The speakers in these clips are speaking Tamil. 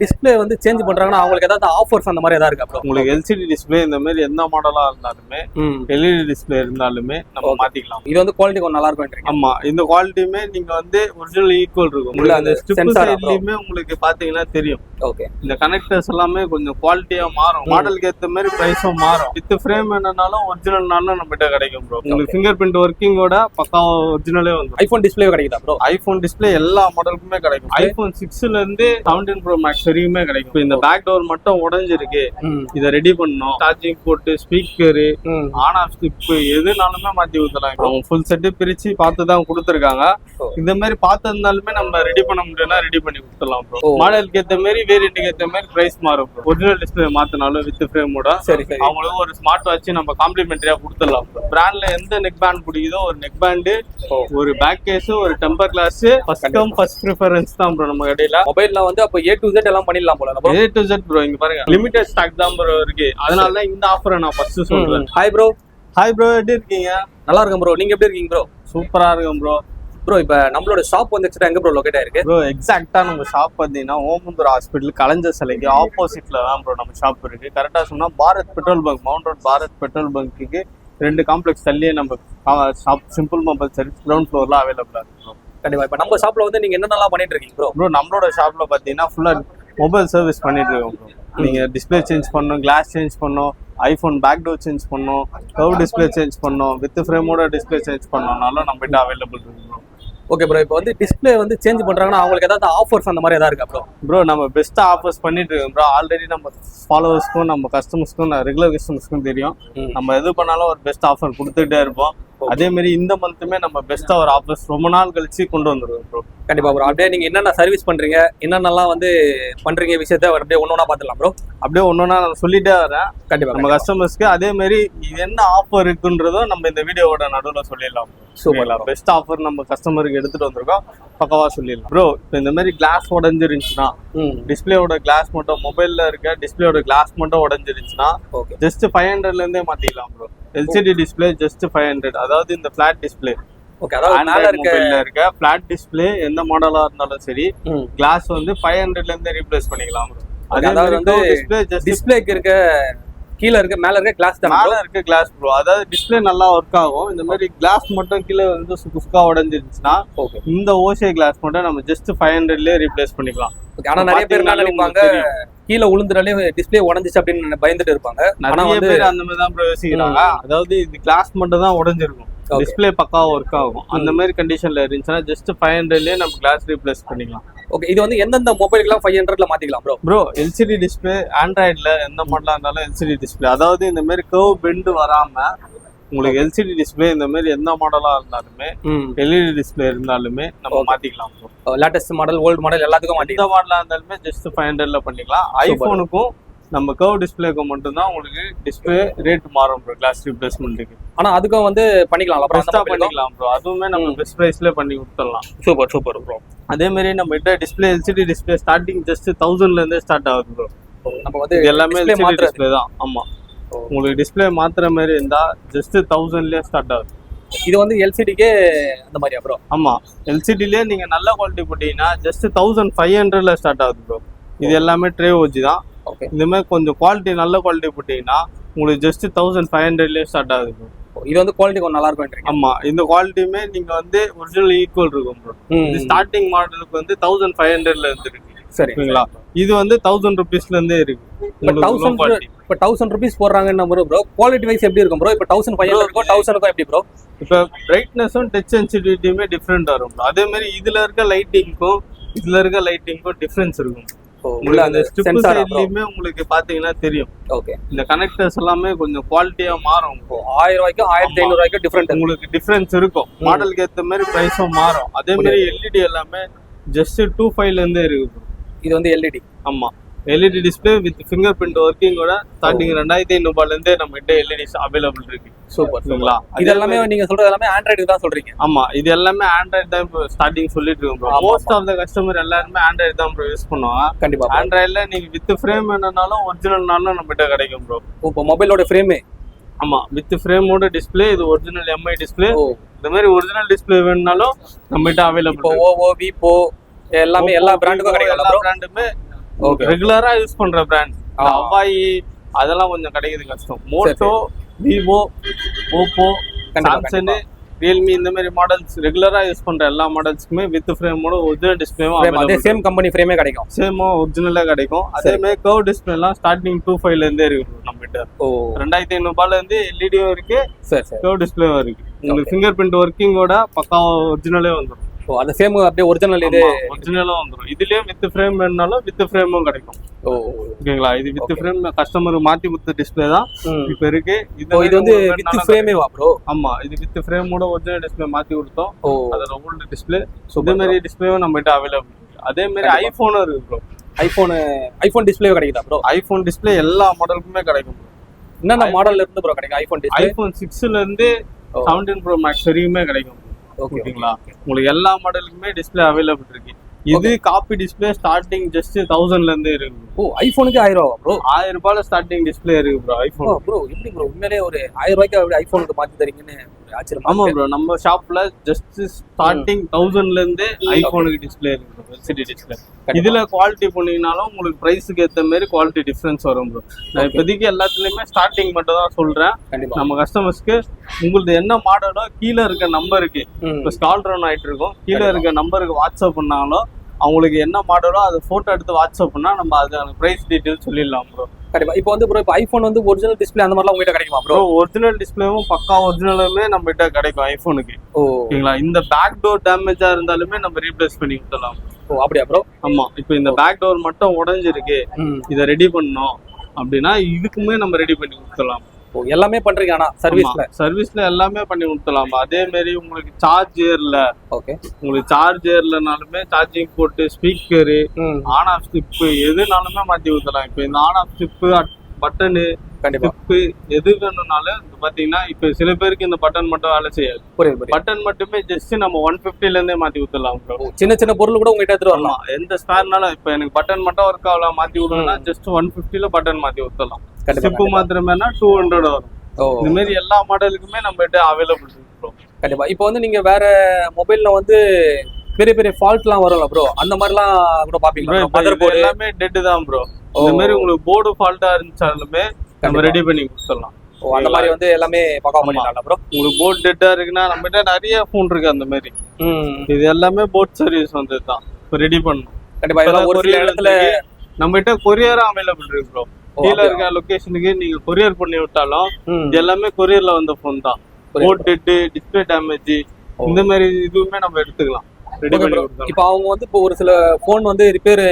டிஸ்பிளே வந்து சேஞ்ச் பண்றாங்கன்னா அவங்களுக்கு ஏதாவது ஆஃபர்ஸ் அந்த மாதிரி ஏதாவது இருக்கா ப்ரோ? உங்களுக்கு எல்சிடி டிஸ்பிளே இந்த மாதிரி எந்த மாடலா இருந்தாலுமே எல்இடி டிஸ்பிளே இருந்தாலுமே நம்ம மாத்திக்கலாம். இது வந்து குவாலிட்டி கொஞ்சம் நல்லா இருக்கும். ஆமா, இந்த குவாலிட்டியுமே நீங்க வந்து ஒரிஜினல் ஈக்குவல் இருக்கும். உங்களுக்கு அந்த ஸ்ட்ரிப் சைட்லயுமே உங்களுக்கு பாத்தீங்கன்னா தெரியும். ஓகே, இந்த கனெக்டர்ஸ் எல்லாமே கொஞ்சம் குவாலிட்டியா மாறும், மாடலுக்கு ஏத்த மாதிரி பிரைஸும் மாறும். வித் ஃப்ரேம் என்னன்னாலும் ஒரிஜினல்னாலும் நம்ம கிட்ட கிடைக்கும் ப்ரோ. உங்களுக்கு ஃபிங்கர் பிரிண்ட் ஒர்க்கிங்கோட பக்கா ஒரிஜினலே வந்து ஐபோன் டிஸ்பிளே கிடைக்குதா ப்ரோ? ஐபோன் டிஸ்பிளே எல்லா மாடலுக்குமே கிடைக்கும். ஐபோன் 6ல இருந்து 17 ப்ரோ மேக்ஸ் வரைக்குமே கிடைக்கும். இந்த பேக் டோர் மட்டும் உடைஞ்சிருக்கு, இதை ரெடி பண்ணோம். சார்ஜிங் போட்டு ஸ்பீக்கரு ஆன் ஆஃப் ஸ்டிப் எதுனாலுமே மாத்தி ஊத்தலாம். அவங்க ஃபுல் செட்டு பிரிச்சு பார்த்து தான் கொடுத்துருக்காங்க. இந்த மாதிரி பார்த்திருந்தாலுமே நம்ம ரெடி பண்ண முடியும்னா ரெடி பண்ணி கொடுத்துடலாம் ப்ரோ. மாடலுக்கு ஏற்ற மாதிரி வேரியண்ட்டுக்கு ஏற்ற மாதிரி பிரைஸ் மாறும். ஒரிஜினல் டிஸ்பிளே மாத்தினாலும் வித் ஃப்ரேமோட சரி அவங்களுக்கு ஒரு ஸ்மார்ட் வாட்ச் நம்ம காம்ப்ளிமெண்டரியா கொடுத்துடலாம். பிராண்ட்ல எந்த நெக் பேண்ட் பிடிக்குதோ ஒரு நெக் பேண்டு, ஒரு பேக் கேஸ், ஒரு டெம்பர் கிளாஸ் ஃபர்ஸ்ட் ப்ரிஃபரன்ஸ் தான் ப்ரோ நம்ம கடையில. மொபைல்ல வந்து அப்ப A to Z எல்லாம் பண்ணிடலாம் போல. A to Z bro. இங்க பாருங்க, லிமிடெட் ஸ்டாக் தான் ப்ரோ இருக்கு. அதனால தான் இந்த ஆஃபரை நான் ஃபர்ஸ்ட் சொல்றேன். Hi bro. ஹாய் ப்ரோ, எப்படி இருக்கீங்க? நல்லா இருக்கேன் ப்ரோ. நீங்க எப்படி இருக்கீங்க ப்ரோ? சூப்பரா இருக்கும் ப்ரோ. ப்ரோ இப்ப நம்மளோட ஷாப் வந்து எங்க ப்ரோ லொகேட் ஆயிருக்கு? ப்ரோ எக்ஸாக்ட்டா நம்ம ஷாப் பாத்தீங்கன்னா ஓமந்தூர் ஹாஸ்பிட்டல் கலைஞர் சிலைக்கு ஆப்போசிட்ல தான் ப்ரோ நம்ம ஷாப் இருக்கு. கரெக்டா சொன்னா Bharat petrol bunk, mount road Bharat petrol பங்க்கு 2 காம்ப்ளெக்ஸ் தள்ளியே நம்ம shop simple mobile service ground ஃப்ளோர்ல அவைலபிளா இருக்கு ப்ரோ. கண்டிப்பா. இப்ப நம்ம ஷாப்ல வந்து நீங்க என்னென்னலாம் பண்ணிட்டு இருக்கீங்க ப்ரோ? ப்ரோ நம்மளோட ஷாப்ல பாத்தீங்கன்னா ஃபுல்லா மொபைல் சர்வீஸ் பண்ணிட்டு இருக்கோம் ப்ரோ. நீங்க டிஸ்பிளே சேஞ்ச் பண்ணணும், கிளாஸ் சேஞ்ச் பண்ணணும், ஐபோன் பேக் டோர் சேஞ்ச் பண்ணணும், கர்வ் டிஸ்பிளே சேஞ்ச் பண்ணணும், வித் ஃப்ரேமோட டிஸ்பிளே சேஞ்ச் பண்ணணும்னாலும் நம்ம கிட்ட அவைலபிள் இருக்கு ப்ரோ. ஓகே ப்ரோ, இப்போ வந்து டிஸ்பிளே வந்து சேஞ்ச் பண்றாங்கன்னா அவங்களுக்கு ஏதாவது ஆஃபர்ஸ் அந்த மாதிரி ஏதாவது இருக்கா ப்ரோ? ப்ரோ நம்ம பெஸ்ட்டா ஆஃபர்ஸ் பண்ணிட்டு இருக்கோம் ப்ரோ. ஆல்ரெடி நம்ம ஃபாலோவர்ஸ்க்கும் நம்ம கஸ்டமர்ஸ்க்கும் ரெகுலர் கஸ்டமர்ஸ்க்கும் தெரியும். நம்ம எது பண்ணாலும் ஒரு பெஸ்ட் ஆஃபர் கொடுத்துட்டே இருப்போம். அதே மாதிரி இந்த மந்த்துமே நம்ம பெஸ்ட்டா ஒரு ஆஃபர்ஸ் ரொம்ப நாள் கழிச்சு கொண்டு வந்துருவோம் ப்ரோ. கண்டிப்பா ப்ரோ. அப்படியே நீங்க என்னென்ன சர்வீஸ் பண்றீங்க, என்னென்னலாம் வந்து பண்றீங்க விஷயத்த அப்படியே ஒன்னொன்னா பாத்துலாம் ப்ரோ. அப்படியே ஒன்னொன்னா நான் சொல்லிட்டே வரேன் கண்டிப்பா நம்ம கஸ்டமர்ஸ்க்கு. அதே மாதிரி என்ன ஆஃபர் இருக்குன்றதும் நம்ம இந்த வீடியோவோட நடுவில் சொல்லிடலாம். சூப்பர்ல பெஸ்ட் ஆஃபர் நம்ம கஸ்டமருக்கு எடுத்துட்டு வந்திருக்கோம், பக்கவா சொல்லிடலாம் ப்ரோ. இப்போ இந்த மாதிரி கிளாஸ் உடஞ்சிருந்துச்சுன்னா, டிஸ்பிளேயோட கிளாஸ் மட்டும், மொபைல்ல இருக்க டிஸ்பிளேயோட கிளாஸ் மட்டும் உடஞ்சிருந்துச்சுன்னா ஜஸ்ட் 500ல இருந்தே மாத்திக்கலாம் ப்ரோ. LCD display just 500. அதாவது இந்த ஃபிளாட் டிஸ்பிளே. ஓகே, அதாவது மேல இருக்க ஃபிளாட் டிஸ்பிளே எந்த மாடலா இருந்தாலும் சரி, கிளாஸ் வந்து 500ல இருந்து ரீப்ளேஸ் பண்ணிக்கலாம் ப்ரோ. அதாவது வந்து டிஸ்பிளேக்கு இருக்க கீழ இருக்க மேல இருக்க கிளாஸ் தான், மேல இருக்க கிளாஸ் ப்ரோ. அதாவது டிஸ்பிளே நல்லா ஒர்க் ஆகும். இந்த மாதிரி கிளாஸ் மட்டும் கீழே வந்து சுக்கா உடஞ்சிருச்சுன்னா இந்த ஓசிய கிளாஸ் மட்டும் நம்ம ஜஸ்ட் 500லயே ரீப்ளேஸ் பண்ணிக்கலாம். ஆனா நிறைய பேர் என்ன நினைப்பாங்க, கீழே உளுந்துறாலே டிஸ்பிளே உடஞ்சிச்சு அப்படின்னு பயந்துட்டு இருப்பாங்க. நிறைய பேர் அந்த மாதிரி தான் யோசிக்கிறாங்க. அதாவது இந்த கிளாஸ் மட்டும் தான் உடஞ்சிருக்கும், டிஸ்பிளே பக்கா ஒர்க் ஆகும். அந்த மாதிரி கண்டிஷன்ல இருந்துச்சுன்னா ஜஸ்ட் 500லயே நம்ம கிளாஸ் ரீப்ளேஸ் பண்ணிக்கலாம். ஓகே, இது வந்து எந்தெந்த மொபைலுக்குலாம் 500ல மாத்திக்கலாம் ப்ரோ? ப்ரோ எல்சிடி டிஸ்பிளே ஆண்ட்ராய்டுல எந்த மாடலா இருந்தாலும் எல்சிடி டிஸ்பிளே, அதாவது இந்த மாதிரி கர்வ் பெண்ட் வராம உங்களுக்கு எல்சிடி டிஸ்பிளே இந்த மாதிரி எந்த மாடலா இருந்தாலுமே, எல்இடி டிஸ்பிளே இருந்தாலுமே நம்ம மாத்திக்கலாம் bro. Latest model, old model எல்லாத்துக்கும் எந்த மாடலா இருந்தாலுமே ஜஸ்ட் 500ல பண்ணிக்கலாம். ஐபோனுக்கும் நம்ம கர்வ் டிஸ்பிளேக்கு மட்டும் தான் உங்களுக்கு டிஸ்பிளே ரேட் மாறும் ப்ரோ, கிளாஸ் ரீப்ளேஸ்மெண்ட்டுக்கு. ஆனா அதுக்கும் வந்து பண்ணிக்கலாம், பெஸ்ட்டா பண்ணிக்கலாம் ப்ரோ. அதுவுமே நம்ம பெஸ்ட் பிரைஸ்ல பண்ணி கொடுத்துடலாம். Super super bro. அதே மாதிரி நம்ம கிட்ட display LCD display starting just 1000ல இருந்தே ஸ்டார்ட் ஆகுது ப்ரோ. நம்ம வந்து எல்லாமே எல்சிடி டிஸ்பிளே தான். ஆமா, உங்களுக்கு டிஸ்பிளே மாத்துற மாதிரி இருந்தா ஜஸ்ட் 1000லயே ஸ்டார்ட் ஆகுது. இது வந்து எல்சிடிக்கே அந்த மாதிரியா ப்ரோ? ஆமா, எல்சிடிலயே நீங்க நல்ல குவாலிட்டி போட்டீங்கன்னா ஜஸ்ட் 1500ல ஸ்டார்ட் ஆகுது ப்ரோ. இது எல்லாமே ட்ரே ஓஜி தான். இந்த மாதிரி கொஞ்சம் குவாலிட்டி நல்ல குவாலிட்டி போட்டீங்கன்னா உங்களுக்கு ஜஸ்ட் 1500லயே ஸ்டார்ட் ஆகுது ப்ரோ. இது வந்து குவாலிட்டி கொஞ்சம் நல்லா இருக்கும். ஆமா, இந்த குவாலிட்டியுமே நீங்க வந்து ஒரிஜினல் ஈக்குவல் இருக்கும் ப்ரோ. இது ஸ்டார்டிங் மாடலுக்கு வந்து 1500ல இருந்து இருக்கு. சரிங்களா? இது வந்து 1000 ருபீஸ்ல இருந்தே இருக்கு. இப்ப 1000 ருபீஸ் போடுறாங்கன்னு ப்ரோ, குவாலிட்டி வைஸ் எப்படி இருக்கும் ப்ரோ? இப்ப 1500 இருக்கும், 1000க்கும் எப்படி ப்ரோ? இப்ப பிரைட்னஸும் டச் சென்சிட்டிவிட்டியுமே டிஃபரெண்ட் வரும். அதே மாதிரி இதுல இருக்க லைட்டிங்க்கும் இதுல இருக்க லைட்டிங்க்கும் டிஃபரன்ஸ் இருக்கும். அந்த ஸ்ட்ரிப் சைட்லயுமே உங்களுக்கு பாத்தீங்கன்னா தெரியும். ஓகே, இந்த கனெக்டர்ஸ் எல்லாமே கொஞ்சம் குவாலிட்டியா மாறும். 1000 ரூபாய்க்கும் 1500 ரூபாய்க்கும் டிஃபரெண்ட் உங்களுக்கு டிஃபரன்ஸ் இருக்கும். மாடலுக்கு ஏத்த மாதிரி பிரைஸும் மாறும். அதே மாதிரி எல்இடி எல்லாமே ஜஸ்ட் 25ல இருந்தே இருக்கு. இது வந்து எல்இடி. ஆமா, LED display with fingerprint ஒர்க்கிங்கோட ஸ்டார்டிங் 2500 இருந்தே நம்ம கிட்ட எல்இடிஸ் அவைலபிள் இருக்கு. சூப்பர்ங்களா? இது எல்லாமே நீங்க சொல்றது எல்லாமே ஆண்ட்ராய்டு தான் சொல்றீங்க? ஆமா, இது எல்லாமே ஆண்ட்ராய்டு தான் ஸ்டார்டிங் சொல்லிட்டு இருக்கோம் bro. Most of the customer எல்லாருமே ஆண்ட்ராய்டு தான் ப்ரோ யூஸ் பண்ணுவாங்க. கண்டிப்பா. ஆண்ட்ராய்டுல நீங்க வித் ஃப்ரேம் வேணும்னாலும் ஒரிஜினல்னாலும் நம்ம கிட்ட கிடைக்கும் ப்ரோ. இப்போ மொபைலோட ஃப்ரேமே? ஆமா, வித் ஃப்ரேமோட டிஸ்பிளே. இது ஒரிஜினல் எம்ஐ டிஸ்பிளே. இந்த மாதிரி ஒரிஜினல் டிஸ்பிளே வேணும்னாலும் நம்ம கிட்ட அவைலபிள். இப்போ ஓவோ, விபோ எல்லாமே எல்லா பிராண்டுக்கும் கிடைக்கும். எல்லா பிராண்டுமே ரெகுலரா யூஸ் பண்ற பிராண்ட். ஹவாயி அதெல்லாம் கொஞ்சம் கிடைக்கிறது கஷ்டம். Moto, Vivo, Oppo, Samsung, Realme இந்த மாதிரி மாடல்ஸ் ரெகுலரா யூஸ் பண்ற எல்லா மாடல்ஸ்க்குமே வித் ஃப்ரேமோட ஒரிஜினல் டிஸ்பிளேவும் அதே சேம் கம்பெனி ஃப்ரேமே கிடைக்கும். சேமா ஒரிஜினலா கிடைக்கும். அதே மாதிரி கர்வ் டிஸ்பிளே எல்லாம் ஸ்டார்டிங் 2.5 இருந்தே இருக்கு நம்ம கிட்ட. 2500 இருந்து எல்இடியும் இருக்கு, கர்வ் டிஸ்பிளேவும் இருக்கு. உங்களுக்கு ஃபிங்கர் பிரிண்ட் ஒர்க்கிங்கோட பக்கா ஒரிஜினலே வந்துடும். அந்த சேம் அப்படியே ஒரிஜினல் இது ஒரிஜினலும் வந்துடும். இதுலயே வித் ஃப்ரேம் வேணும்னாலும் வித் ஃப்ரேமும் கிடைக்கும். ஓகேங்களா? இது வித் ஃப்ரேம் கஸ்டமருக்கு மாத்தி கொடுத்த டிஸ்பிளே தான் இப்ப இருக்கு. இது வந்து வித் ஃப்ரேமேவா ப்ரோ? ஆமா, இது வித் ஃப்ரேமோட ஒரிஜினல் டிஸ்பிளே மாத்தி கொடுத்தோம். அதோட ஓல்டு டிஸ்பிளே. இதே மாதிரி டிஸ்பிளேவும் நம்ம கிட்ட அவைலபிள் இருக்கு. அதே மாதிரி ஐபோனும் இருக்கு ப்ரோ. ஐபோன் டிஸ்பிளே கிடைக்குதா ப்ரோ? ஐபோன் டிஸ்பிளே எல்லா மாடலுக்குமே கிடைக்கும் ப்ரோ. என்னென்ன மாடல்ல இருந்து ப்ரோ கிடைக்கும் ஐபோன் டிஸ்பிளே? ஐபோன் 6ல இருந்து 17 Pro Max வரைக்குமே கிடைக்கும். ஓகேங்களா? உங்களுக்கு எல்லா மாடலுக்குமே டிஸ்பிளே அவைலபிள் இருக்கு. இது காப்பி டிஸ்பிளே ஸ்டார்டிங் ஜஸ்ட் 1000ல இருந்து இருக்கு. ஐபோனுக்கு 1000 ரூபா ப்ரோ? 1000 ரூபாயில ஸ்டார்டிங் டிஸ்பிளே இருக்கு ப்ரோ ஐபோன். ப்ரோ எப்படி ப்ரோ உண்மையிலேயே ஒரு 1000 ரூபாய்க்கு அப்படி ஐபோனுக்கு மாத்தி தரீங்கன்னு ஆச்சரியம். ஆமா ப்ரோ, நம்ம ஷாப்ல ஜஸ்ட் ஸ்டார்டிங் 1000ல இருந்து ஐபோனுக்கு டிஸ்பிளே இருக்கு ப்ரோ, எல்சிடி டிஸ்பிளே. இதுல குவாலிட்டி போனீங்கனாலும் உங்களுக்கு பிரைஸுக்கு ஏத்த மாதிரி குவாலிட்டி டிஃபரன்ஸ் வரும் ப்ரோ. நான் இப்போதைக்கு எல்லாத்துலயுமே ஸ்டார்டிங் மட்டும் தான் சொல்றேன். நம்ம கஸ்டமர்ஸ்க்கு உங்களுக்கு என்ன மாடலோ கீழே இருக்க நம்பருக்கு இப்போ ஸ்கால் ரன் ஆயிட்டு இருக்கும், கீழே இருக்க நம்பருக்கு வாட்ஸ்அப் பண்ணாலும் அவங்களுக்கு என்ன மாடலோ அதை போட்டோ எடுத்து வாட்ஸ்அப் பண்ணா நம்ம அதுக்கான பிரைஸ் டீடைல் சொல்லிடலாம் ப்ரோ. கண்டிப்பா. இப்போ வந்து ப்ரோ இப்போ ஐபோன் வந்து ஒரிஜினல் டிஸ்பிளே அந்த மாதிரிலாம் உங்ககிட்ட கிடைக்குமா ப்ரோ? ஒரிஜினல் டிஸ்பிளேவும் பக்கா ஒரிஜினலுமே நம்ம கிட்ட கிடைக்கும் ஐபோனுக்கு. ஓகேங்களா? இந்த பேக் டோர் டேமேஜா இருந்தாலுமே நம்ம ரீப்ளேஸ் பண்ணி கொடுத்துடலாம். அப்படியா ப்ரோ? ஆமா, இப்போ இந்த பேக் டோர் மட்டும் உடைஞ்சிருக்கு, இதை ரெடி பண்ணோம் அப்படின்னா இதுக்குமே நம்ம ரெடி பண்ணி கொடுத்துடலாம். எல்லாமே பண்றீங்க? ஆனா சர்வீஸ்ல எல்லாமே பண்ணி கொடுத்துடலாம். அதே மாதிரி உங்களுக்கு சார்ஜ் ஏர்ல, ஓகே, உங்களுக்கு சார்ஜ் ஏர்லனாலுமே சார்ஜிங் போட்டு ஸ்பீக்கரு, ஆன் ஆஃப் ஸ்டிப் எதுனாலுமே மாத்தி கொடுத்துடலாம். இப்போ இந்த ஆன் ஆஃப் ஸ்டிப், பட்டனு, ஸ்டிப் எது வேணும்னாலும் பாத்தீங்கன்னா இப்போ சில பேருக்கு இந்த பட்டன் மட்டும் வேலை செய்யாது. பட்டன் மட்டுமே ஜஸ்ட் நம்ம 150ல இருந்தே மாத்தி கொடுத்துடலாம். சின்ன சின்ன பொருள் கூட உங்ககிட்ட எடுத்துட்டு வரலாம். எந்த ஸ்பேர்னாலும் இப்போ எனக்கு பட்டன் மட்டும் ஒர்க் ஆகலாம் மாத்தி விடணும்னா ஜஸ்ட் 150ல பட்டன் மாத்தி கொடுத்துடலாம். ஸ்டிப் மாத்திரமேனா 200 வரும். இந்த மாதிரி எல்லா மாடலுக்குமே நம்ம கிட்ட அவைலபிள் இருக்கு. கண்டிப்பா. இப்போ வந்து நீங்க வேற மொபைல்ல வந்து பெரிய பெரிய ஃபால்ட்லாம் வரும்ல ப்ரோ, அந்த மாதிரிலாம் கூட பாப்பீங்களா? மதர் போர்டு எல்லாமே டெட் தான் ப்ரோ. இந்த மாதிரி உங்களுக்கு போர்டு ஃபால்ட்டா இருந்துச்சாலுமே நம்ம ரெடி பண்ணி கொடுத்துடலாம். அந்த மாதிரி வந்து எல்லாமே பக்கா பண்ணிடலாம் ப்ரோ. உங்களுக்கு போர்டு டெட்டா இருக்குன்னா நம்ம கிட்ட நிறைய ஃபோன் இருக்கு அந்த மாதிரி. இது எல்லாமே போர்ட் சர்வீஸ் வந்து தான் இப்போ ரெடி பண்ணணும். கண்டிப்பா. ஒரு சில இடத்துல நம்ம கிட்ட கொரியரும் அவைலபிள் இருக்கு ப்ரோ. கீழே இருக்க லொகேஷனுக்கு நீங்க கொரியர் பண்ணி விட்டாலும் இது எல்லாமே கொரியர்ல வந்த ஃபோன் தான். போர்ட் டெட், டிஸ்பிளே டேமேஜ் இந்த மாதிரி இதுவுமே நம்ம எடுத்துக்கலாம். இப்போ அவங்க வந்து இப்போ ஒரு சில போன் வந்து ரிப்பேர்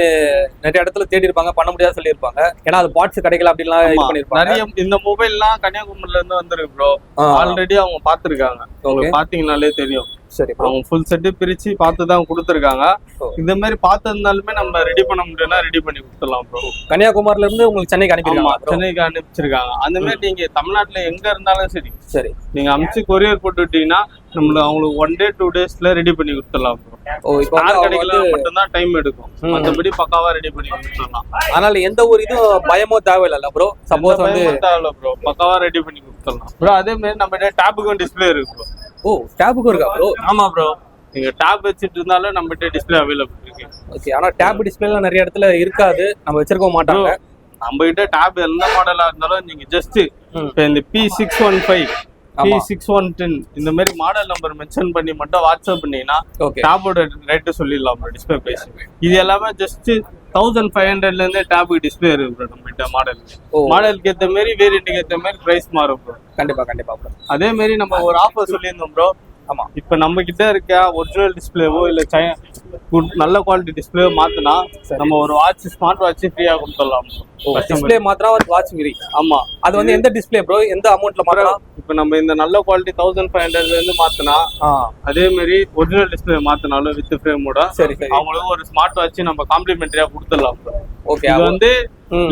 நிறைய இடத்துல தேடி இருப்பாங்க, பண்ண முடியாது சொல்லியிருப்பாங்க. ஏன்னா அது பார்ட்ஸ் கிடைக்கல அப்படின்லாம் இது பண்ணிருப்பாங்க. நிறைய இந்த மொபைல்லாம் கன்னியாகுமரியில இருந்து வந்திருக்கு ப்ரோ. ஆல்ரெடி அவங்க பாத்துருக்காங்க, உங்களுக்கு பாத்தீங்கன்னாலே தெரியும். சரி, அவங்க ஃபுல் செட்டு பிரிச்சு பார்த்து தான் கொடுத்துருக்காங்க. இந்த மாதிரி பார்த்திருந்தாலுமே நம்ம ரெடி பண்ண முடியும்னா ரெடி பண்ணி கொடுத்துடலாம் ப்ரோ. கன்னியாகுமரியில இருந்து உங்களுக்கு சென்னைக்கு அனுப்பிடுவாங்க? சென்னைக்கு அனுப்பிச்சிருக்காங்க. அந்த மாதிரி நீங்க தமிழ்நாட்டுல எங்க இருந்தாலும் சரி நீங்க அனுப்பிச்சு கொரியர் போட்டு விட்டீங்கன்னா நம்மளுக்கு அவங்களுக்கு 1 day 2 daysல ரெடி பண்ணி கொடுத்துடலாம் ப்ரோ. கிடைக்கல மட்டும்தான் டைம் எடுக்கும், மற்றபடி பக்காவா ரெடி பண்ணி கொடுத்துடலாம். அதனால எந்த ஒரு இதுவும் பயமோ தேவையில்ல ப்ரோ. சப்போஸ் வந்து தேவையில்ல ப்ரோ, பக்காவா ரெடி பண்ணி கொடுத்துடலாம் ப்ரோ. அதே மாதிரி நம்ம டேப்புக்கும் டிஸ்பிளே இருக்கு ப்ரோ. டேப்புக்கும் இருக்கா ப்ரோ? ஆமா ப்ரோ, நீங்க டேப் வச்சுட்டு இருந்தாலும் நம்ம கிட்ட டிஸ்பிளே அவைலபிள் இருக்கு. ஓகே. ஆனா டேப் டிஸ்பிளேலாம் நிறைய இடத்துல இருக்காது, நம்ம வச்சிருக்க மாட்டாங்க. நம்ம கிட்ட டேப் எந்த மாடலா இருந்தாலும் நீங்க ஜஸ்ட் இப்போ இந்த P615, P610 இந்த மாதிரி மாடல் நம்பர் மென்ஷன் பண்ணி மட்டும் வாட்ஸ்அப் பண்ணீங்கன்னா டேப்போட ரேட்டு சொல்லிடலாம் டிஸ்பிளே பிரைஸ். இது எல்லாமே ஜஸ்ட் 1500ல இருந்து டேப்புக்கு டிஸ்பிளே இருக்கு நம்ம கிட்ட. மாடலுக்கு ஏற்ற மாதிரி வேரியண்ட்டுக்கு ஏற்ற மாதிரி பிரைஸ் மாறும் ப்ரோ. கண்டிப்பா ப்ரோ. அதே மாதிரி நம்ம ஒரு ஆஃபர் சொல்லியிருந்தோம் ப்ரோ. ஆமா, இப்ப நம்ம கிட்ட இருக்க ஒரிஜினல் டிஸ்பிளேவோ இல்ல நல்ல குவாலிட்டி டிஸ்பிளே மாத்தினா நம்ம ஒரு வாட்ச், ஸ்மார்ட் வாட்ச் ஃப்ரீயா கொடுத்துடலாம். டிஸ்பிளே மாத்தினா வாட்ச் ஃப்ரீ? ஆமா. அது வந்து எந்த டிஸ்பிளே ப்ரோ, எந்த அமௌண்ட்ல மாத்தலாம்? இப்ப நம்ம இந்த நல்ல குவாலிட்டி 1500ல இருந்து மாத்தினா அதே மாதிரி ஒரிஜினல் டிஸ்பிளே மாத்தினாலும் வித் ஃப்ரேமோட அவங்களுக்கு ஒரு ஸ்மார்ட் வாட்ச் நம்ம காம்ப்ளிமெண்டரியா கொடுத்துடலாம். ஓகே. இது வந்து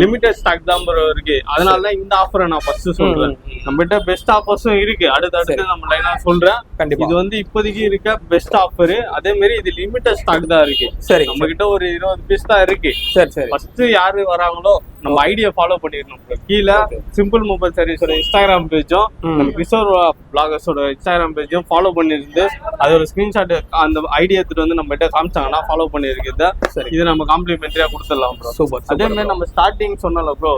லிமிடெட் ஸ்டாக் தான் ப்ரோ இருக்கு. அதனால இந்த ஆஃபரை நான் ஃபர்ஸ்ட் சொல்றேன். நம்ம கிட்ட பெஸ்ட் ஆஃபர்ஸும் இருக்கு, அடுத்து நம்ம லைனா சொல்றேன். இது வந்து இப்போதைக்கு இருக்க பெஸ்ட் ஆஃபர். அதே மாதிரி இது லிமிடெட் ஸ்டாக் தான் இருக்கு. சரி, நம்ம கிட்ட ஒரு 20 பீஸ் தான் இருக்கு. சரி, ஃபர்ஸ்ட் யாரு வராங்களோ நம்ம ஐடியா ஃபாலோ பண்ணிடணும் bro. கீழே சிம்பிள் மொபைல் சர்வீஸோட இன்ஸ்டாகிராம் பேஜும் நம்ம கிஷோர் பிளாகர்ஸோட இன்ஸ்டாகிராம் பேஜும் ஃபாலோ பண்ணிருந்து அதோட ஸ்கிரீன்ஷாட் அந்த ஐடியா எடுத்துட்டு வந்து நம்ம கிட்ட காமிச்சாங்கன்னா ஃபாலோ பண்ணிருக்குது. இது நம்ம காம்ப்ளிமெண்டரியா கொடுத்துடலாம் ப்ரோ. சூப்பர். அதே மாதிரி நம்ம ஸ்டார்டிங் சொன்னல ப்ரோ,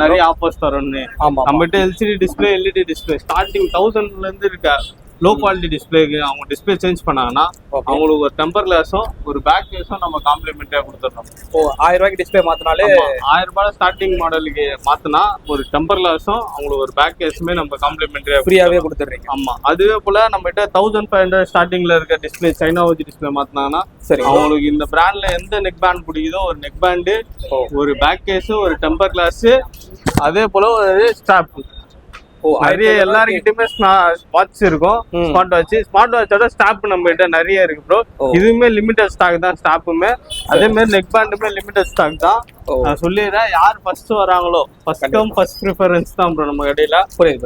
நிறைய ஆஃபர்ஸ் தரோம்னு. நம்ம கிட்ட LCD display, LED display starting 1000ல இருந்து இருக்க லோ குவாலிட்டி டிஸ்பிளேக்கு அவங்க டிஸ்பிளே சேஞ்ச் பண்ணாங்கன்னா அவங்களுக்கு ஒரு டெம்பர் கிளாஸும் ஒரு பேக் கேஸும் நம்ம காம்ப்ளிமெண்டரியா கொடுத்துறோம். 1000 ரூபாய்க்கு டிஸ்பிளே மாத்தினாலே 1000 ரூபாய் ஸ்டார்டிங் மாடலுக்கு மாத்தினா ஒரு டெம்பர் கிளாஸும் அவங்களுக்கு ஒரு பேக் கேஸுமே நம்ம காம்ப்ளிமெண்டரியா ஃப்ரீயாவே கொடுத்துறீங்க. ஆமா. அதுவே போல நம்ம கிட்ட 1500 ஸ்டார்டிங்ல இருக்க டிஸ்பிளே சைனா ஓஜி டிஸ்பிளே மாத்தினாங்கன்னா சரி அவங்களுக்கு இந்த பிராண்ட்ல எந்த நெக் பேண்ட் பிடிக்குதோ ஒரு நெக் பேண்டு, ஒரு பேக் கேஸ், ஒரு டெம்பர் கிளாஸ், அதே போல ஒரு ஸ்ட்ராப். நிறைய எல்லாருக்கிட்டயுமே வாட்ச் இருக்கும், ஸ்மார்ட் வாட்ச். ஸ்மார்ட் வாட்சோட ஸ்டாப் நம்ம கிட்ட நிறைய இருக்கு ப்ரோ. இதுவுமே லிமிடெட் ஸ்டாக் தான் ஸ்டாப்புமே. அதே மாதிரி நெக் பேண்டுமே லிமிடெட் ஸ்டாக் தான். நான் சொல்லிடுறேன், யார் ஃபர்ஸ்ட் வராங்களோ ஃபர்ஸ்ட் கம் ஃபர்ஸ்ட் ப்ரிஃபரன்ஸ் தான் ப்ரோ நம்ம கடையில.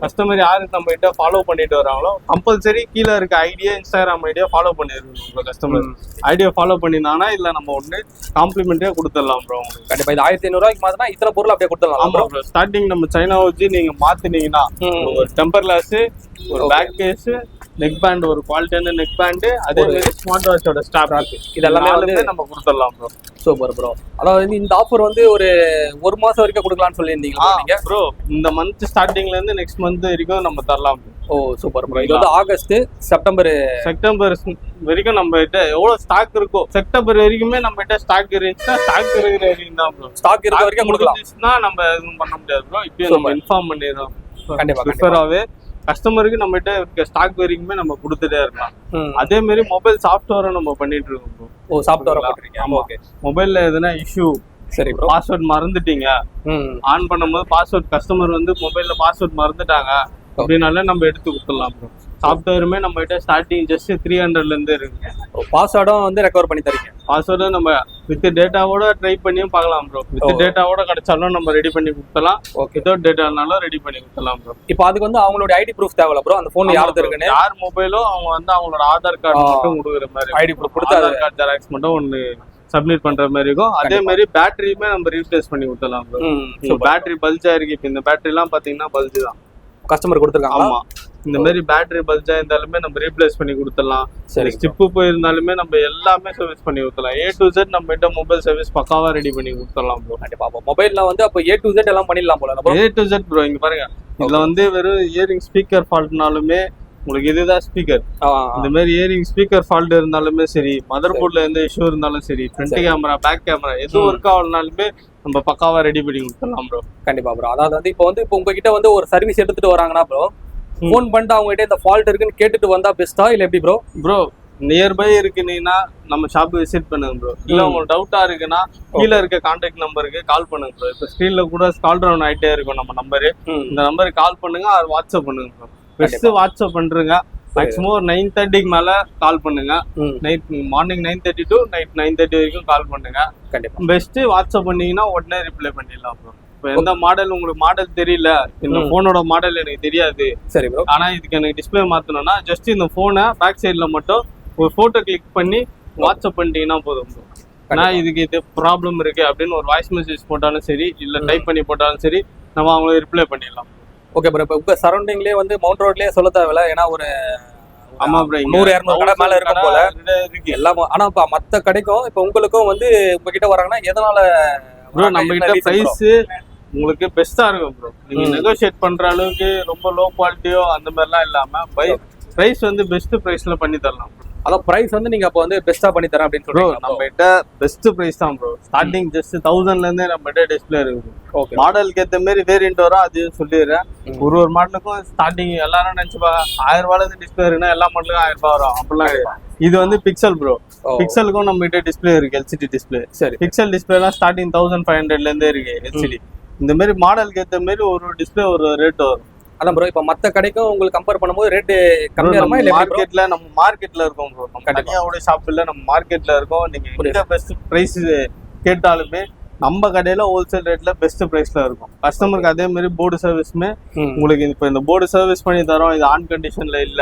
கஸ்டமர் யாரு நம்ம கிட்ட ஃபாலோ பண்ணிட்டு வராங்களோ கம்பல்சரி கீழே இருக்க ஐடியா இன்ஸ்டாகிராம் ஐடியா ஃபாலோ பண்ணிருக்கோம். கஸ்டமர் ஐடியா ஃபாலோ பண்ணினாங்கன்னா இல்ல நம்ம ஒண்ணு காம்ப்ளிமெண்டரியா கொடுத்துடலாம் ப்ரோ. கண்டிப்பா இது 1500 ரூபாய்க்கு மாத்தினா இத்தனை பொருள் அப்படியே கொடுத்துடலாம். ஆமா ப்ரோ. ஸ்டார்டிங் நம்ம சைனா வச்சு நீங்க மாத்தினீங்கன்னா ஒரு டெம்பர் கிளாஸ், ஒரு பேக் கேஸ், நெக் பேண்ட், ஒரு குவாலிட்டியான நெக் பேண்ட், அதே மாதிரி ஸ்மார்ட் வாட்சோட ஸ்டாப் இதெல்லாமே வந்து நம்ம கொடுத்துடலாம் ப்ரோ. Super bro. அதாவது இந்த ஆஃபர் வந்து ஒரு மாசம் வரைக்கும் கொடுக்கலாம்னு சொல்லியிருந்தீங்க நீங்க ப்ரோ. இந்த மந்த் ஸ்டார்டிங்ல இருந்து நெக்ஸ்ட் மந்த் வரைக்கும் நம்ம தரலாம். Super bro. இது வந்து ஆகஸ்ட் செப்டம்பர் வரைக்கும் நம்ம கிட்ட எவ்வளவு ஸ்டாக் இருக்கோ செப்டம்பர் வரைக்குமே நம்ம கிட்ட ஸ்டாக் இருந்துச்சுன்னா ஸ்டாக் இருக்கிற வரைக்கும் தான் ப்ரோ. ஸ்டாக் இருக்கிற வரைக்கும் கொடுக்கலாம். நம்ம எதுவும் பண்ண முடியாது ப்ரோ. இப்போ நம்ம இன்ஃபார்ம் பண்ணிடுறோம். கண்டிப்பா ப்ரிஃபராவே கஸ்டமருக்கு நம்ம கிட்ட இருக்க ஸ்டாக் வரைக்குமே நம்ம கொடுத்துட்டே இருக்கலாம். அதே மாதிரி மொபைல் சாஃப்ட்வேரும் நம்ம பண்ணிட்டு இருக்கோம் ப்ரோ. சாஃப்ட்வேர் போட்டுருக்கீங்க. ஆமா. ஓகே. மொபைல்ல எதுனா இஷ்யூ, சரி ப்ரோ, பாஸ்வேர்ட் மறந்துட்டீங்க, ஆன் பண்ணும்போது பாஸ்வேர்ட் கஸ்டமர் வந்து மொபைல்ல பாஸ்வேர்ட் மறந்துட்டாங்க அப்படின்னால நம்ம எடுத்து கொடுத்துடலாம் ப்ரோ. சாஃப்ட்வேருமே நம்ம கிட்ட ஸ்டார்டிங் ஜஸ்ட் 300ல இருந்து இருக்கு. பாஸ்வேர்டும் வந்து ரெக்கவர் பண்ணி தரீங்க. பாஸ்வேர்டும் நம்ம வித் டேட்டாவோட ட்ரை பண்ணியும் பார்க்கலாம் ப்ரோ. வித் டேட்டாவோட கிடைச்சாலும் நம்ம ரெடி பண்ணி கொடுத்தலாம். வித்தவுட் டேட்டானாலும் ரெடி பண்ணி கொடுத்தலாம் ப்ரோ. இப்போ அதுக்கு வந்து அவங்களோட ஐடி ப்ரூஃப் தேவையில்ல ப்ரோ. அந்த போன் யாருக்கு இருக்குன்னு யார் மொபைலோ அவங்க வந்து அவங்களோட ஆதார் கார்டு மட்டும் கொடுக்குற மாதிரி ஐடி ப்ரூஃப் கொடுத்து ஆதார் கார்டு ஜெராக்ஸ் மட்டும் ஒன்னு சப்மிட் பண்ற மாதிரி இருக்கும். அதே மாதிரி பேட்டரியுமே நம்ம ரீப்ளேஸ் பண்ணி கொடுத்தலாம் ப்ரோ. பேட்டரி பல்ஜா இருக்கு. இப்போ இந்த பேட்டரி எல்லாம் பாத்தீங்கன்னா பல்ஜ் தான் கஸ்டமர் கொடுத்துருக்காங்க. ஆமா. இந்த மாதிரி பேட்டரி பல்ஜா இருந்தாலுமே நம்ம ரீப்ளேஸ் பண்ணி கொடுத்துடலாம். சரி ஸ்டிப்பு போயிருந்தாலுமே நம்ம எல்லாமே சர்வீஸ் பண்ணி கொடுத்துலாம். A to Z நம்ம கிட்ட மொபைல் சர்வீஸ் பக்காவா ரெடி பண்ணி கொடுத்துடலாம் ப்ரோ. கண்டிப்பா மொபைல்ல வந்து அப்போ A to Z எல்லாம் பண்ணிடலாம் போல. A to Z bro. இங்க பாருங்க, இதுல வந்து வெறும் இயரிங் ஸ்பீக்கர் ஃபால்ட்னாலுமே உங்களுக்கு இதுதான் ஸ்பீக்கர். இந்த மாதிரி இயரிங் ஸ்பீக்கர் ஃபால்ட் இருந்தாலுமே சரி, மதர் போர்ட்ல எந்த இஷ்யூ இருந்தாலும் சரி, ஃப்ரண்ட் கேமரா பேக் கேமரா எது ஒர்க் ஆகலனாலுமே நம்ம பக்காவா ரெடி பண்ணி கொடுத்துடலாம் ப்ரோ. கண்டிப்பா ப்ரோ. அதாவது வந்து இப்போ உங்ககிட்ட வந்து ஒரு சர்வீஸ் எடுத்துட்டு வராங்கன்னா ப்ரோ, ஃபோன் பண்ணிட்டு அவங்க கிட்ட இந்த ஃபால்ட் இருக்குன்னு கேட்டுட்டு வந்தா பெஸ்டா இல்ல எப்படி ப்ரோ? ப்ரோ நியர்பை இருக்குன்னா நம்ம ஷாப் விசிட் பண்ணுங்க ப்ரோ. இல்ல உங்களுக்கு டவுட்டா இருக்குன்னா கீழே இருக்க கான்டாக்ட் நம்பருக்கு கால் பண்ணுங்க ப்ரோ. இப்போ ஸ்கிரீன்ல கூட ஸ்கால் டவுன் ஆயிட்டே இருக்கும் நம்ம நம்பரு. இந்த நம்பருக்கு கால் பண்ணுங்க, அது வாட்ஸ்அப் பண்ணுங்க ப்ரோ. பெஸ்ட் வாட்ஸ்அப் பண்றீங்க. மேக்ஸிமம் ஒரு 9:30க்கு மேல கால் பண்ணுங்க. நைட் மார்னிங் 9:30 டு நைட் 9:30 வரைக்கும் கால் பண்ணுங்க. கண்டிப்பா பெஸ்ட் வாட்ஸ்அப் பண்ணீங்கன்னா உடனே ரிப்ளை பண்ணிடலாம் ப்ரோ. இப்போ எந்த மாடல் உங்களுக்கு மாடல் தெரியல, இந்த போனோட மாடல் எனக்கு தெரியாது, சரி ப்ரோ, ஆனா இதுக்கு எனக்கு டிஸ்பிளே மாத்தணும்னா ஜஸ்ட் இந்த போனை பேக் சைட்ல மட்டும் ஒரு போட்டோ கிளிக் பண்ணி வாட்ஸ்அப் பண்ணிட்டீங்கன்னா போதும் ப்ரோ. ஆனா இதுக்கு இது ப்ராப்ளம் இருக்கு அப்படின்னு ஒரு வாய்ஸ் மெசேஜ் போட்டாலும் சரி, இல்ல டைப் பண்ணி போட்டாலும் சரி, நம்ம அவங்களுக்கு ரிப்ளை பண்ணிடலாம். Okay bro. இப்போ உங்க சரௌண்டிங்லேயே வந்து மவுண்ட் ரோட்லயே சொல்ல தேவையில்ல, ஏன்னா ஒரு 100-200 கடை மேல இருக்கும் போல இருக்கு எல்லாம். ஆனா இப்ப மத்த கடைக்கும் இப்ப உங்களுக்கும் வந்து உங்ககிட்ட வராங்கன்னா எதனால ப்ரோ நம்ம கிட்ட பிரைஸ் உங்களுக்கு பெஸ்டா இருக்கும் ப்ரோ. நீங்க நெகோசியேட் பண்ற அளவுக்கு ரொம்ப லோ குவாலிட்டியோ அந்த மாதிரிலாம் இல்லாம பிரைஸ் வந்து பெஸ்ட் பிரைஸ்ல பண்ணி தரலாம். அதான் பிரைஸ் வந்து நீங்க அப்ப வந்து பெஸ்டா பண்ணி தரேன் அப்படின்னு சொல்றீங்க. நம்ம கிட்ட பெஸ்ட் பிரைஸ் தான் ப்ரோ. ஸ்டார்டிங் ஜஸ்ட் 1000ல இருந்தே நம்ம கிட்ட டிஸ்பிளே இருக்கு. ஓகே. மாடலுக்கு ஏத்த மாதிரி வேரியன்ட் வரும், அது சொல்லிடுறேன். ஒரு மாடலுக்கும் ஸ்டார்டிங் எல்லாரும் நினைச்சுப்பா 1000 ரூபாயில இருந்து டிஸ்பிளே இருக்குன்னா எல்லா மாடலுக்கும் 1000 ரூபாய் வரும் அப்படிலாம். இது வந்து பிக்சல் ப்ரோ. பிக்சலுக்கும் நம்ம கிட்ட டிஸ்பிளே இருக்கு, எல்சிடி டிஸ்பிளே. சரி. பிக்சல் டிஸ்பிளேலாம் ஸ்டார்டிங் 1500ல இருந்தே இருக்கு எல்சிடி. இந்த மாதிரி மாடலுக்கு ஏத்த மாதிரி ஒரு டிஸ்பிளே ஒரு ரேட் வரும். அதான் ப்ரோ. இப்ப மத்த கடைக்கும் உங்களுக்கு கம்பேர் பண்ணும்போது ரேட் கம்மியாகுமா இல்ல மார்க்கெட்ல? நம்ம மார்க்கெட்ல இருக்கோம் ப்ரோ. நம்ம தனியாவோட ஷாப் இல்ல, நம்ம மார்க்கெட்ல இருக்கோம். நீங்க எந்த பெஸ்ட் பிரைஸ் கேட்டாலுமே நம்ம கடையில ஹோல்சேல் ரேட்ல பெஸ்ட் பிரைஸ்ல இருக்கும். கஸ்டமருக்கு அதே மாதிரி போர்டு சர்வீஸ்மே உங்களுக்கு இப்ப இந்த போர்டு சர்வீஸ் பண்ணி தரோம், இது ஆன் கண்டிஷன்ல இல்ல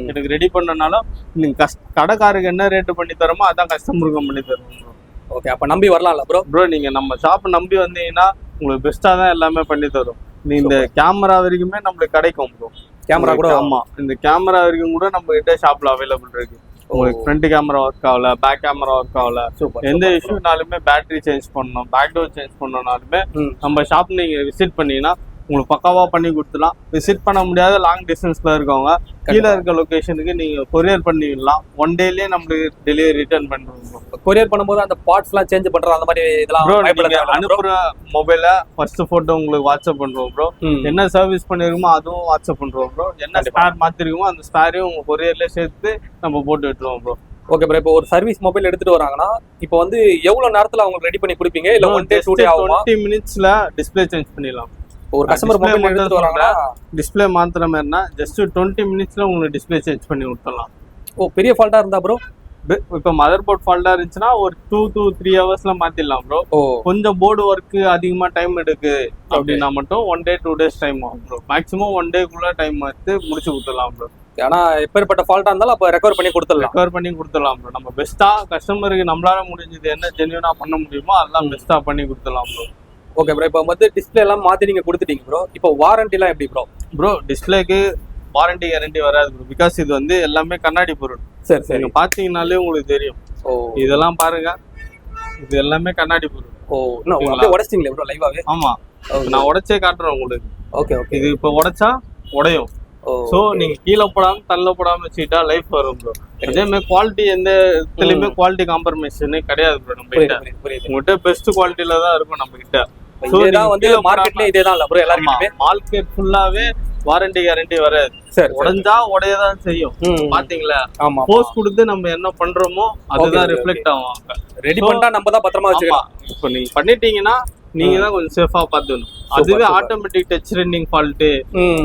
எனக்கு ரெடி பண்ணனாலும் நீங்க கடைக்காரருக்கு என்ன ரேட் பண்ணி தரோமோ அதான் கஸ்டமருக்கும் பண்ணி தருவோம் ப்ரோ. ஓகே. அப்ப நம்பி வரலாம்ல ப்ரோ? ப்ரோ நீங்க நம்ம ஷாப் நம்பி வந்தீங்கன்னா உங்களுக்கு பெஸ்டா தான் எல்லாமே பண்ணி தரும். நீ இந்த கேமரா வரைக்குமே நம்மளுக்கு கிடைக்கும் ப்ரோ. கேமரா கூட ஆமா, இந்த கேமரா வரைக்கும் கூட நம்ம கிட்ட ஷாப்ல அவைலபிள் இருக்கு. உங்களுக்கு ஃப்ரண்ட் கேமரா ஒர்க் ஆகல, பேக் கேமரா ஒர்க் ஆகல, எந்த இஷ்யூனாலுமே பேட்டரி சேஞ்ச் பண்ணணும், பேக் டோர் சேஞ்ச் பண்ணணும்னாலுமே நம்ம ஷாப் நீங்க விசிட் பண்ணீங்கன்னா உங்களுக்கு பக்காவா பண்ணி கொடுத்துலாம். விசிட் பண்ண முடியாத லாங் டிஸ்டன்ஸ்ல இருக்கவங்க கீழே இருக்க லொகேஷனுக்கு நீங்க கொரியர் பண்ணிடலாம். 1 டேலயே நம்மளுக்கு டெலிவரி ரிட்டர்ன் பண்றோம். கொரியர் பண்ணும்போது அந்த பார்ட்ஸ் எல்லாம் சேஞ்ச் பண்றோம், அந்த மாதிரி இதெல்லாம் அனுப்புற மொபைல ஃபர்ஸ்ட் போட்டோ உங்களுக்கு வாட்ஸ்அப் பண்றோம் ப்ரோ. என்ன சர்வீஸ் பண்ணிருக்கோமோ அதுவும் வாட்ஸ்அப் பண்றோம் ப்ரோ. என்ன ஸ்பேர் மாத்திருக்கோமோ அந்த ஸ்பேரையும் உங்க கொரியர்ல சேர்த்து நம்ம போட்டு விட்டுருவோம் ப்ரோ. ஓகே ப்ரோ, இப்போ ஒரு சர்வீஸ் மொபைல் எடுத்துட்டு வராங்கன்னா இப்போ வந்து எவ்வளவு நேரத்துல அவங்க ரெடி பண்ணி கொடுப்பீங்க? இல்ல 1 டே 2 டே ஆகுமா? 20 மினிட்ஸ்ல டிஸ்ப்ளே சேஞ்ச் பண்ணிடலாம். ஒரு கஸ்டமர் மொபைல் எடுத்துட்டு வராங்கன்னா டிஸ்ப்ளே மாத்துற மாதிரினா ஜஸ்ட் 20 மினிட்ஸ்ல உங்களுக்கு டிஸ்ப்ளே சேஞ்ச் பண்ணி கொடுத்துடலாம். ஓ, பெரிய ஃபால்ட்டா இருந்தா ப்ரோ? இப்போ மதர் போர்ட் ஃபால்ட்டா இருந்துச்சுன்னா ஒரு 2 to 3 ஹவர்ஸ்ல மாத்திடலாம் ப்ரோ. கொஞ்சம் போர்டு ஒர்க் அதிகமா டைம் எடுக்கு அப்படின்னா மட்டும் 1 day 2 days டைம் ஆகும் ப்ரோ. மேக்ஸிமம் 1 டேக்குள்ள டைம் எடுத்து முடிச்சு கொடுத்துடலாம் ப்ரோ. ஆனா எப்பேற்பட்ட ஃபால்ட்டா இருந்தாலும் அப்ப ரெக்கவர் பண்ணி கொடுத்துடலாம் ப்ரோ. நம்ம பெஸ்டா கஸ்டமருக்கு நம்மளால முடிஞ்சது என்ன ஜென்யூனா பண்ண முடியுமோ அதெல்லாம் பெஸ்டா பண்ணி கொடுத்துடலாம் ப்ரோ. ஓகே ப்ரோ, இப்போ வந்து டிஸ்பிளே எல்லாம் மாத்தி நீங்க கொடுத்துட்டீங்க ப்ரோ. இப்போ வாரண்டி எல்லாம் எப்படி ப்ரோ? டிஸ்பிளேக்கு வாரண்டி கேரண்டி வராது ப்ரோ. பிகாஸ் இது வந்து எல்லாமே கண்ணாடி பொருள். சரி, நீங்க பாத்தீங்கன்னாலே உங்களுக்கு தெரியும். இதெல்லாம் பாருங்க, இது எல்லாமே கண்ணாடி பொருள். உடைச்சிட்டீங்களா ப்ரோ லைவாவே? ஆமா, நான் உடைச்சே காட்டுறேன் உங்களுக்கு. ஓகே, இது இப்போ உடைச்சா உடையும். சோ நீங்க கீழே போடாம தள்ள போடாம வச்சுக்கிட்டா லைஃப் வரும் ப்ரோ. அதே மாதிரி குவாலிட்டி எந்த இதுலயுமே குவாலிட்டி காம்ப்ரமைசேஷனே கிடையாது ப்ரோ. நம்ம கிட்ட உங்ககிட்ட பெஸ்ட் குவாலிட்டில தான் இருக்கும் நம்ம கிட்ட. மார்க்கெட்ல இதேதான் இல்ல ப்ரோ, எல்லாருமே மார்க்கெட் ஃபுல்லாவே வாரண்டி கேரண்டி வராது. சரி, உடைஞ்சா உடையதான் செய்யும். பாத்தீங்களா, போஸ்ட் கொடுத்து நம்ம என்ன பண்றோமோ அதுதான் ரிஃப்ளெக்ட் ஆகும். ரெடி பண்ணா நம்ம தான் பத்திரமா வச்சுக்கலாம். இப்போ நீங்க பண்ணிட்டீங்கன்னா நீங்க தான் கொஞ்சம் சேஃபா பாத்துக்கணும். அதுவே automatic touch running fault,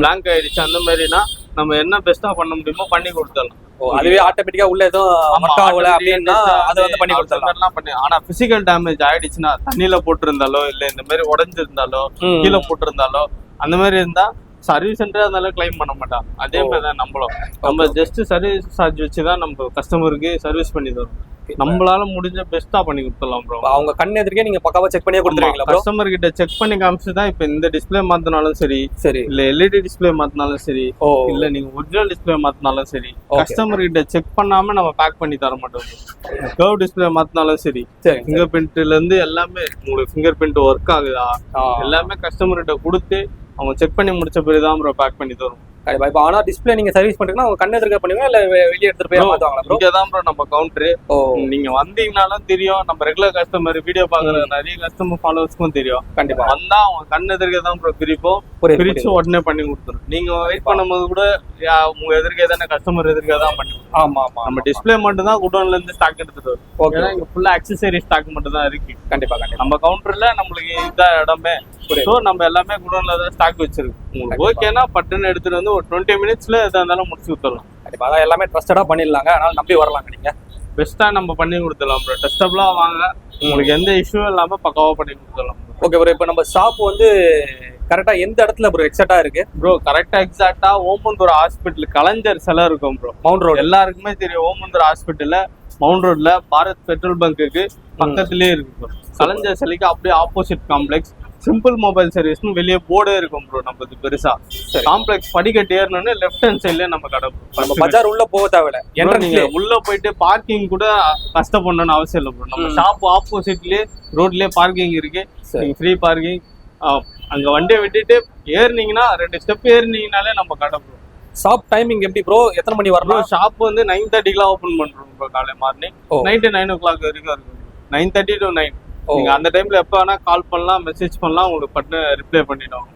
blank ஆயிடுச்சு அந்த மாதிரினா நம்ம என்ன பெஸ்டா பண்ண முடியுமோ பண்ணி கொடுத்துடலாம். அதுவே ஆட்டோமேட்டிக்கா உள்ள ஏதோ மக்காவல அப்படின்னா அதை வந்து பண்ணி கொடுத்துடலாம். ஆனா பிசிக்கல் டேமேஜ் ஆயிடுச்சுன்னா தண்ணியில போட்டிருந்தாலோ இல்ல இந்த மாதிரி உடைஞ்சிருந்தாலோ கீழே போட்டிருந்தாலோ அந்த மாதிரி இருந்தா சர்வீஸ் சென்டர் அதனால கிளைம் பண்ண மாட்டாங்க. அதே மாதிரி தான் நம்ம ஜஸ்ட் சர்வீஸ் சார்ஜ் வச்சுதான் நம்ம கஸ்டமருக்கு சர்வீஸ் பண்ணி தரோம். நம்மளால முடிஞ்ச பெஸ்டா பண்ணி கொடுத்துடலாம் ப்ரோ. அவங்க கண் எதிர்க்கே நீங்க பக்காவா செக் பண்ணியே கொடுத்துருவீங்களா? கஸ்டமர் கிட்ட செக் பண்ணி காமிச்சு தான் இப்ப இந்த டிஸ்பிளே மாத்தினாலும் சரி, இல்ல எல்இடி டிஸ்பிளே மாத்தினாலும் சரி, இல்ல நீங்க ஒரிஜினல் டிஸ்பிளே மாத்தினாலும் சரி, கஸ்டமர் கிட்ட செக் பண்ணாம நம்ம பேக் பண்ணி தர மாட்டோம். கர்வ் டிஸ்பிளே மாத்தினாலும் சரி, ஃபிங்கர் பிரிண்ட்ல இருந்து எல்லாமே உங்களுக்கு ஃபிங்கர் பிரிண்ட் ஒர்க் ஆகுதா எல்லாமே கஸ்டமர் கிட்ட கொடுத்து அவங்க செக் பண்ணி முடிச்ச பிறகுதான் ப்ரோ பேக் பண்ணி தரும். இப்போ ஆனா டிஸ்பிளே நீங்க சர்வீஸ் பண்றீங்கன்னா அவங்க கண்ணு எதிர்க்க பண்ணுவீங்க இல்ல வெளியே எடுத்துட்டு போய் மாத்துவாங்களா ப்ரோ? இங்க தான் ப்ரோ நம்ம கவுண்டர். நீங்க வந்தீங்கனாலும் தெரியும், நம்ம ரெகுலர் கஸ்டமர் வீடியோ பாக்குற நிறைய கஸ்டமர் ஃபாலோவர்ஸ்க்கும் தெரியும். கண்டிப்பா வந்தா அவங்க கண்ணு எதிர்க்க தான் ப்ரோ பிரிப்போம், பிரிச்சு உடனே பண்ணி கொடுத்துரும். நீங்க வெயிட் பண்ணும்போது கூட உங்க எதிர்க்க தானே கஸ்டமர் எதிர்க்க தான் பண்ணுவோம். ஆமா, நம்ம டிஸ்பிளே மட்டும் தான் குடோன்ல இருந்து ஸ்டாக் எடுத்துட்டு வரும். ஏன்னா இங்க ஃபுல்லா அக்சசரி ஸ்டாக் மட்டும் தான் இருக்கு. கண்டிப்பா நம்ம கவுண்டர்ல நம்மளுக்கு இதான் இடமே. ஸோ நம்ம எல்லாமே குடோன்ல தான் ஸ்டாக் வச்சிருக்கோம். உங்களுக்கு ஓகேனா பட்டுன்னு எடுத்துட்டு வந்து ஒரு 20 மினிட்ஸ்ல எதா இருந்தாலும் முடிச்சு கொடுத்துடலாம். கண்டிப்பா அதான் எல்லாமே ட்ரஸ்டடா பண்ணிடலாங்க, அதனால நம்பி வரலாங்க. நீங்க பெஸ்டா நம்ம பண்ணி கொடுத்துடலாம் ப்ரோ. டெஸ்டபிளா வாங்க, உங்களுக்கு எந்த இஷ்யூவும் இல்லாம பக்காவா பண்ணி கொடுத்துடலாம். ஓகே ப்ரோ, இப்போ நம்ம ஷாப் வந்து கரெக்டா எந்த இடத்துல ப்ரோ எக்ஸாக்டா இருக்கு ப்ரோ? கரெக்டா எக்ஸாக்டா ஓமந்தூர் ஹாஸ்பிட்டல் கலைஞர் சிலை இருக்கும் ப்ரோ. மவுண்ட் ரோடு எல்லாருக்குமே தெரியும். ஓமந்தூர் ஹாஸ்பிட்டல்ல மவுண்ட் ரோட்ல பாரத் பெட்ரோல் பங்குக்கு பக்கத்துலயே இருக்கு ப்ரோ. கலைஞர் சிலைக்கு அப்படியே ஆப்போசிட் காம்ப்ளெக்ஸ். சிம்பிள் மொபைல் சர்வீஸ்னு வெளியே போர்டே இருக்கும் ப்ரோ. நம்ம பெருசா காம்ப்ளெக்ஸ் படிக்கட்டு ஏறணும்னு லெஃப்ட் ஹேண்ட் சைட்லயே நம்ம கடை. நம்ம பஜார் உள்ள போக தேவையில்ல, நீங்க உள்ள போயிட்டு பார்க்கிங் கூட கஷ்டப்படணும்னு அவசியம் இல்லை ப்ரோ. நம்ம ஷாப் ஆப்போசிட்லயே ரோட்லயே பார்க்கிங் இருக்கு, ஃப்ரீ பார்க்கிங். அங்க வண்டியை விட்டுட்டு ஏறினீங்கன்னா 2 ஸ்டெப் ஏறினீங்கனாலே நம்ம கடை ப்ரோ. ஷாப் டைமிங் எப்படி ப்ரோ? எத்தனை மணி வரணும்? ஷாப் வந்து 9:30 ஓபன் பண்றோம் ப்ரோ. காலை மார்னிங் நைட்டு 9 o'clock வரைக்கும் இருக்கும். 9:30 to 9. நீங்க அந்த டைம்ல எப்ப வேணா கால் பண்ணலாம், மெசேஜ் பண்ணலாம், உங்களுக்கு பட்டு ரிப்ளை பண்ணிடுவோம்.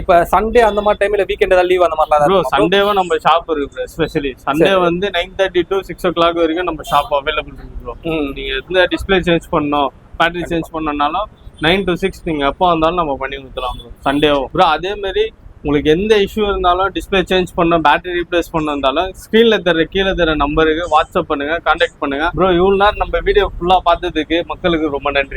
இப்ப சண்டே அந்த மாதிரி டைம்ல வீக்கெண்ட் ஏதாவது லீவ் அந்த மாதிரிலாம் ப்ரோ? சண்டேவும் நம்ம ஷாப் இருக்கு. எஸ்பெஷலி சண்டே வந்து 9:30 to 6 o'clock வரைக்கும் நம்ம ஷாப் அவைலபிள் இருக்கு ப்ரோ. நீங்க எந்த டிஸ்பிளே சேஞ்ச் பண்ணணும், பேட்டரி சேஞ்ச் பண்ணனாலும் 9 to 6 நீங்க எப்போ வந்தாலும் நம்ம பண்ணி கொடுத்துலாம் ப்ரோ. சண்டேவும் ப்ரோ. அதே மாதிரி உங்களுக்கு எந்த இஷ்யூ இருந்தாலும், டிஸ்பிளே சேஞ்ச் பண்ண, பேட்டரி ரீப்ளேஸ் பண்ணாலும் ஸ்க்ரீன்ல கீழே தர நம்பருக்கு வாட்ஸ்அப் பண்ணுங்க, கான்டாக்ட் பண்ணுங்க ப்ரோ. இவ்வளவு நேரம் நம்ம வீடியோ ஃபுல்லா பார்த்ததுக்கு மக்களுக்கு ரொம்ப நன்றி.